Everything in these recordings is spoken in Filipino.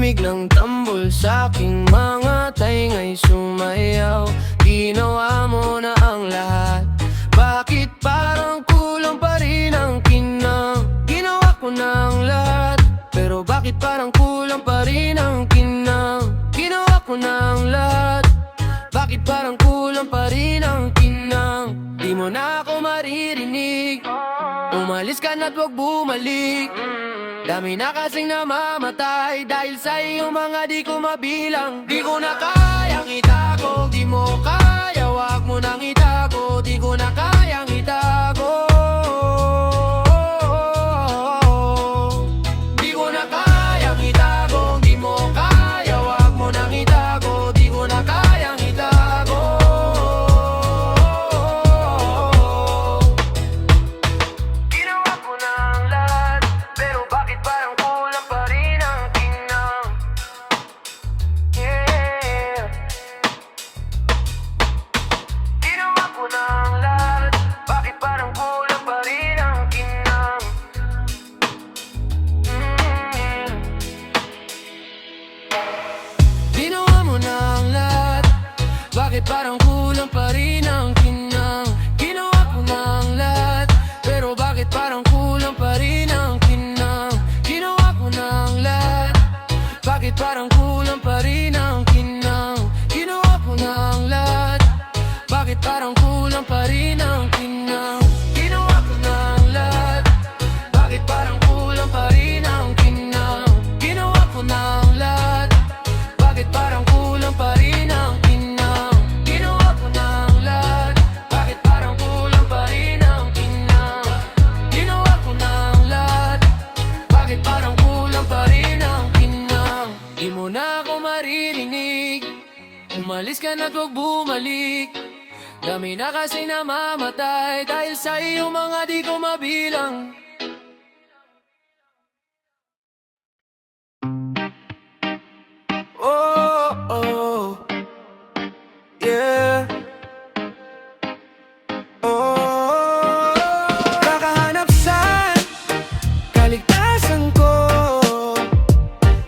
Tahimik ng tambol sa aking mga taingay sumayaw. Ginawa mo na ang lahat, bakit parang kulang pa rin ang kinang? Ginawa ko na ang lahat, pero bakit parang kulang pa rin ang kinang? Ginawa ko na ang lahat, bakit parang kulang pa rin ang kinang? Di mo na ako maririnig, umalis ka na't huwag bumalik. Dami na kasing namamatay dahil sa iyong mga di ko mabilang. Di ko na kayang itago, di mo kaya, wag mo nang itago. Di ko na kayang itago. Di ko na kayang itago, di mo kaya, wag mo nang itago. Di ko na kayang itago. Ginawa ko na ang lahat, pero bakit parang kulang pa rin ang kinang? Yeah. Ginawa ko na ang lahat, bakit parang kulang pa rin ang kinang? Ginawa mo na ang lahat, bakit parang kulang pa rin ang kinang? Ginawa ko na ang lahat, pero bakit parang kulang pa rin ang kinang? Ginawa ko na ang lahat, bakit parang kulang pa rin ang kinang? Ginawa ko na ang lahat, bakit parang kulang pa rin ang kinang? Ginawa ko na ang lahat, bakit parang kulang pa rin ang kinang? Ginawa ko na ang lahat, bakit parang kulang pa rin ang kinang? Ginawa ko na ang lahat, bakit parang kulang pa rin ang kinang? Ginawa ko na ang lahat, bakit parang kulang pa rin ang kinang? Di mo na ako maririnig, umalis ka na't huwag bumalik. Dami na kasi namamatay dahil sa iyong mga di ko mabilang. Oh, oh, yeah. Oh, kakahanap sa kaligtasan ko,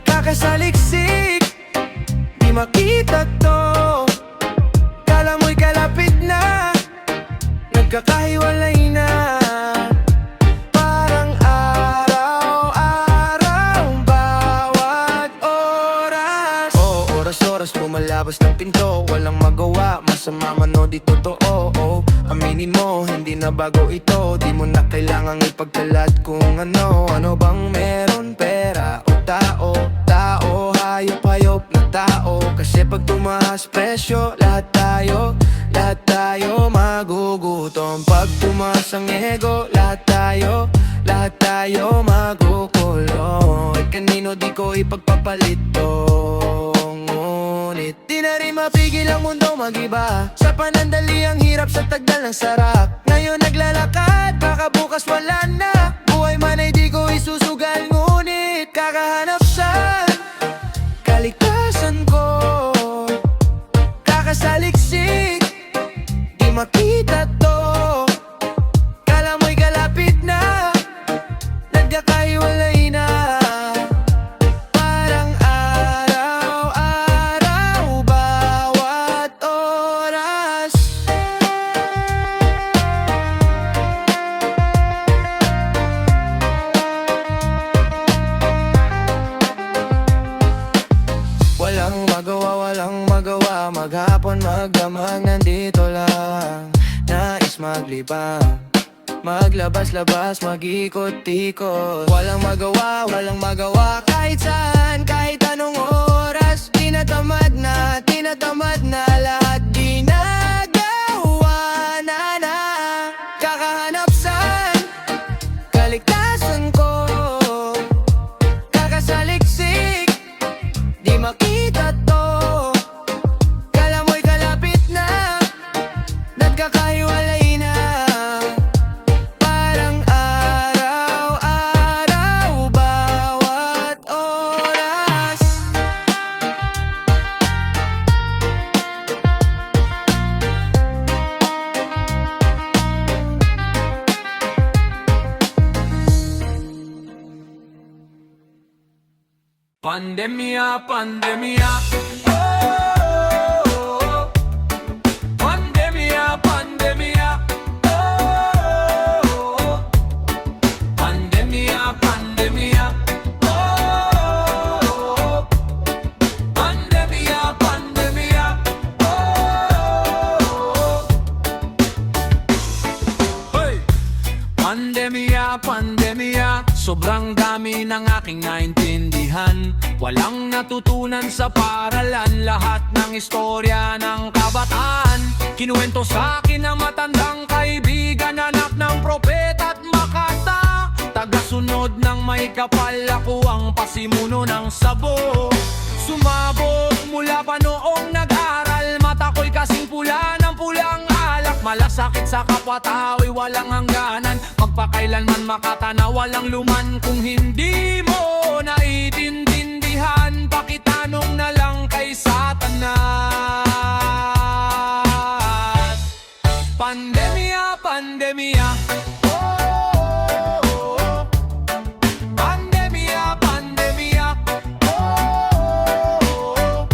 kakasaliksik, di makita to. Kala mo'y kalapit na, nagkakahiwalay na. Parang araw-araw, bawat oras. Oo, oras-oras pumalabas ng pinto, walang magawa, masama man o di totoo. Aminin mo, hindi na bago ito, di mo na kailangang ipagkalat kung ano. Ano bang meron, pera o tao? Tao, hayop-hayop na tao. Kasi pag tumaas presyo, lahat tayo magugutom. Pag tumaas ang ego, lahat tayo magukulong. At kanino di ko ipagpapalit to, ngunit di na rin mapigil ang mundo mag-iba. Sa panandali ang hirap, sa tagdal ng sarap. Ngayon naglalakad, baka bukas wala na. Buhay man ay di ko isusugal, ngunit kakahanap sa kaligtasan ko, kakasaliksik, di makita to. Kala mo'y kalapit na, nagkakahiwalay na. Parang araw-araw, bawat oras. Walang magawa, maghapon magdamag, nandito lang. Nais maglibang, maglabas-labas, mag-ikot-ikot. Walang magawa, kahit saan, kahit anong oras. Tinatamad na lahat, ginagawa na. Kakahanap saan kaligtasan ko, kakasaliksik, di makita to. Kala mo'y kalapit na, nagkakahiwalay na. Parang araw-araw, bawat oras. Pandemya, pandemya, oh, pandemya, pandemya, oh, pandemya, pandemya, oh, pandemya, pandemya, oh, hey! Pandemya, pandemya, sobrang dami ng aking naintindihan. Walang natutunan sa paaralan, lahat ng istorya ng kabataan. Kinuwento sa akin ng matandang kaibigan, anak ng propeta at makata. Tagasunod ng may kapal, ako ang pasimuno ng sabo. Sumabog mula pa noong nag-aral, mata ko'y kasing pula ng pulang alak. Malasakit sa kapwa-tao'y walang hangganan, magpakailanman makatana, walang luman. Kung hindi mo naiintindihan, pakitanong na lang kay Satanas. Pandemya, pandemya, oh, pandemya, pandemya, oh,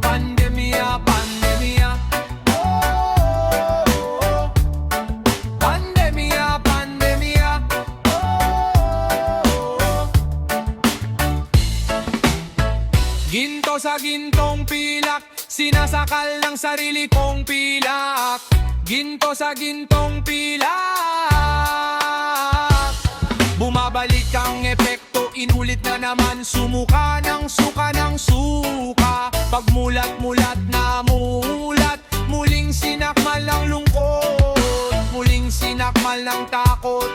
pandemya, pandemya, oh, pandemya, pandemya, oh. Ginto sa gintong pilak, sinasakal ng sarili kong pilak. Ginto sa gintong pilak, bumabalik ang epekto, inulit na naman. Sumuka ng suka ng suka, pagmulat-mulat na mulat. Muling sinakmal ng lungkot, muling sinakmal ng takot,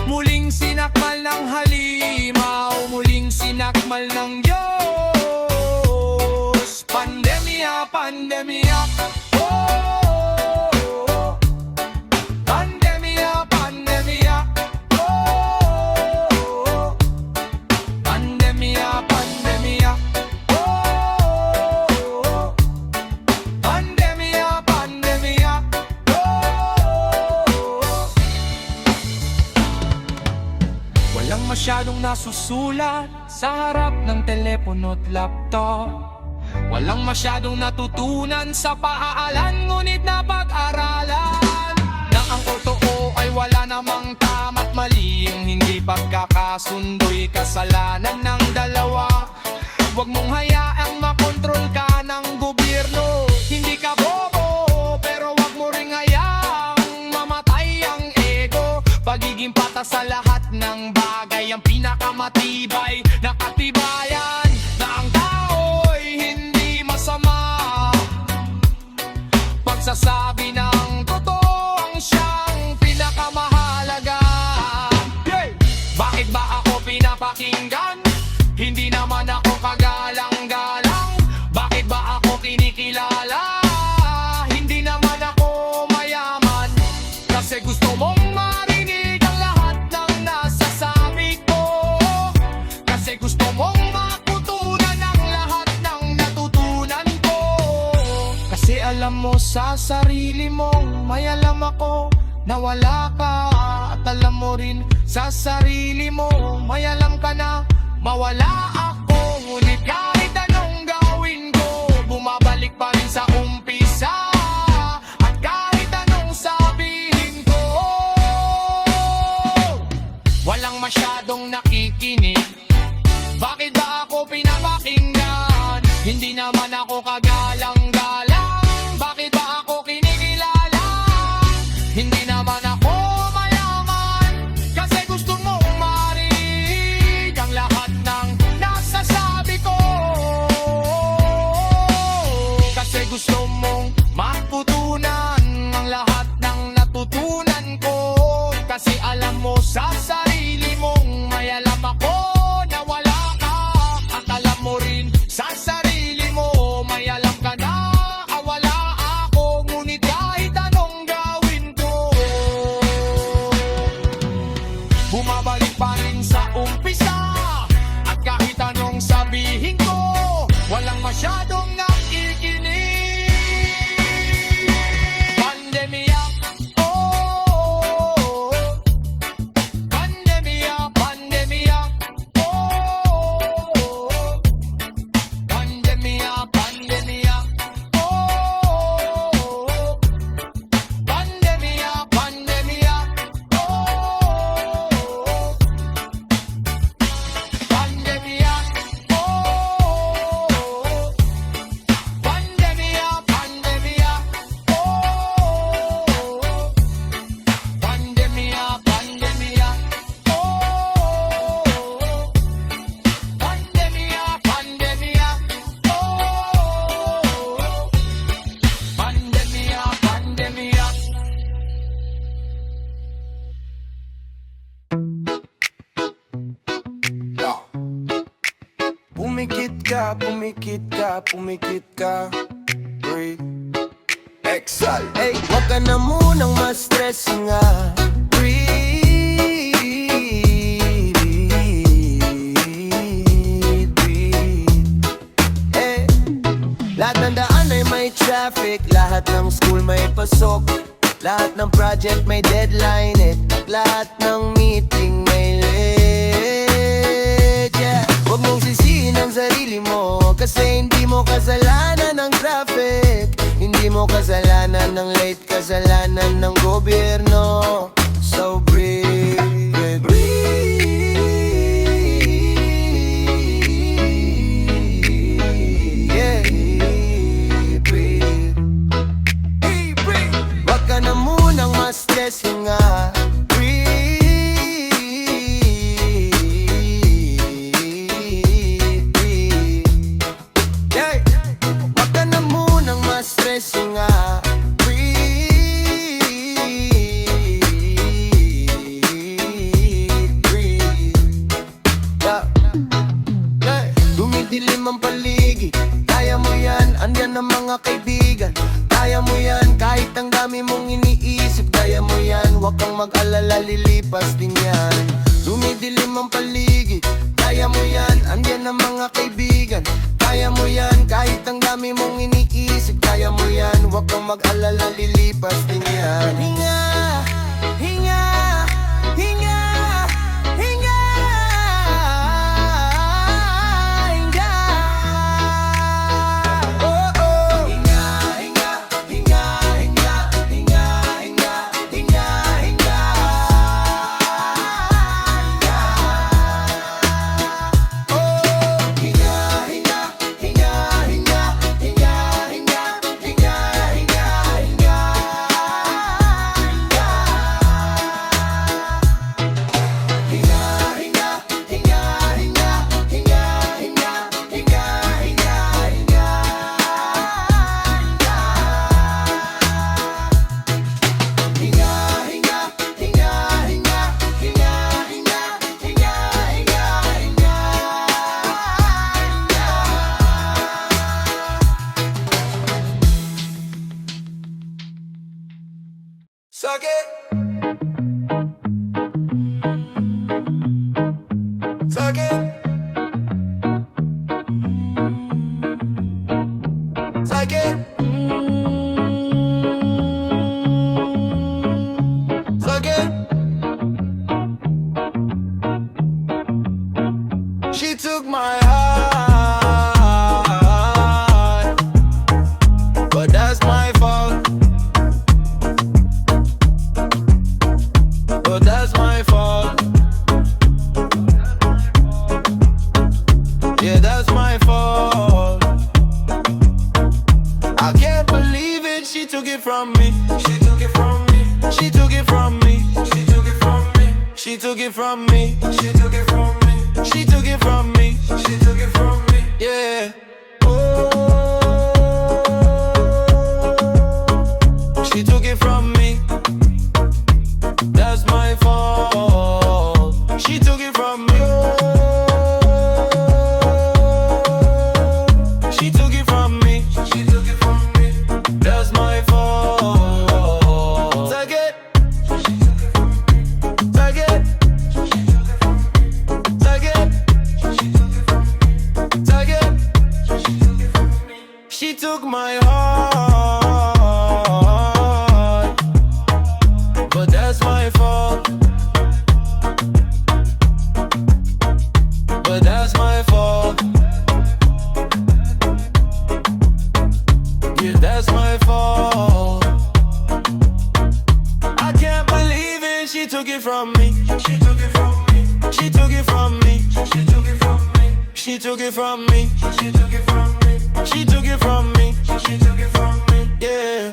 muling sinakmal ng halimaw, muling sinakmal ng Diyos. Pandemya, pandemya, oh, pandemya, pandemya, oh, pandemya, pandemya, oh, pandemya, pandemya, oh. Walang masyadong nasusulat sa harap ng telepono at laptop. Walang masyadong natutunan sa paaralan, ngunit napag-aralan na ang totoo ay wala namang tama't mali. Ang hindi pagkakasundo'y kasalanan ng dalawa. Huwag mong hayaang makontrol ka ng gobyerno. Hindi ka bobo, pero huwag mo ring hayaang mamatay ang ego. Pagiging patas sa lahat ng bagay ang pinakamatibay na katibayan na ang tao'y hindi masama. Pagsasabi ng totoo ang siyang pinakamahalaga. Bakit ba ako pinapakinggan? Hindi naman ako kagalang-galang. Bakit ba ako kinikilala? Hindi naman ako mayaman. Kasi gusto mong marinig ang lahat ng nasasabi ko. Kasi gusto mong makutunan ang lahat ng natutunan ko. Kasi alam mo sa sarili mong may alam ako na wala ka. At alam mo rin sa sarili mo may alam ka na mawala ako. Ngunit kahit anong gawin ko, bumabalik pa rin sa umpisa. At kahit anong sabihin ko, walang masyadong nakikinig. Bakit ba ako pinapakinggan? Hindi naman ako kagalang-galang. Bakit ba ako kinikilala? Hindi naman ako mayaman. Kasi gusto mong marinig ang lahat ng nasasabi ko. Kasi gusto mong maputunan ang lahat ng natutunan ko. Kasi alam mo sa sarili mong may alam ako na wala ka. At alam mo rin sa sarili mo may alam ka na wala ako. Ngunit kahit anong gawin ko, bumabalik pa rin sa umpisa. At kahit anong sabihin ko, walang masyadong nakikinig. pumikit ka. Breathe. Exhale. Hey, wag ka na munang ma-stress nga. Breathe. Hey, lahat ng daan ay may traffic, lahat ng school may pasok, lahat ng project may deadline, at lahat ng meeting may late. Yeah, huwag mong sisihin ang sarili mo, kasi hindi mo kasalanan ng traffic, hindi mo kasalanan ng late, kasalanan ng gobyerno. So breathe, yeah, breathe. Wag ka na munang ma-stress nga. Dumidilim ang paligid, kaya mo yan, andyan ang mga kaibigan. Kaya mo yan, kahit ang dami mong iniisip, kaya mo yan, huwag kang mag-alala, lilipas din yan. Dumidilim ang paligid, kaya mo yan, andyan ang mga kaibigan. Kaya mo yan, kahit ang dami mong iniisip, kaya mo yan, huwag kang mag-alala, lilipas din yan. Hinga, hinga, hinga, hinga, hinga. Oh, oh. Hinga, hinga, hinga, hinga, hinga, hinga, hinga, hinga. Oh, hinga, hinga, hinga, hinga, hinga, hinga, hinga, hinga, hinga. Suck it. Suck it. Suck it. Suck it. She took my heart, but that's my fault. But that's my fault. Yeah, that's my fault. I can't believe it, she took it from me. She took it from me. She took it from me. She took it from me. She took it from me. She took it from me. She took it from me. She took it from me. Yeah. Oh. She took it from me. That's my fault. She took it from me. She took it from me. She took it from me. That's my fault. Take it. Take it. Take it. Take it. She took my heart, but that's my fault. But that's my fault. Yeah, that's my fault. I can't believe it, she took it from me. She took it from me. She took it from me. She took it from me. She took it from me. She took it from me. She took it from me. She took it from me. Yeah.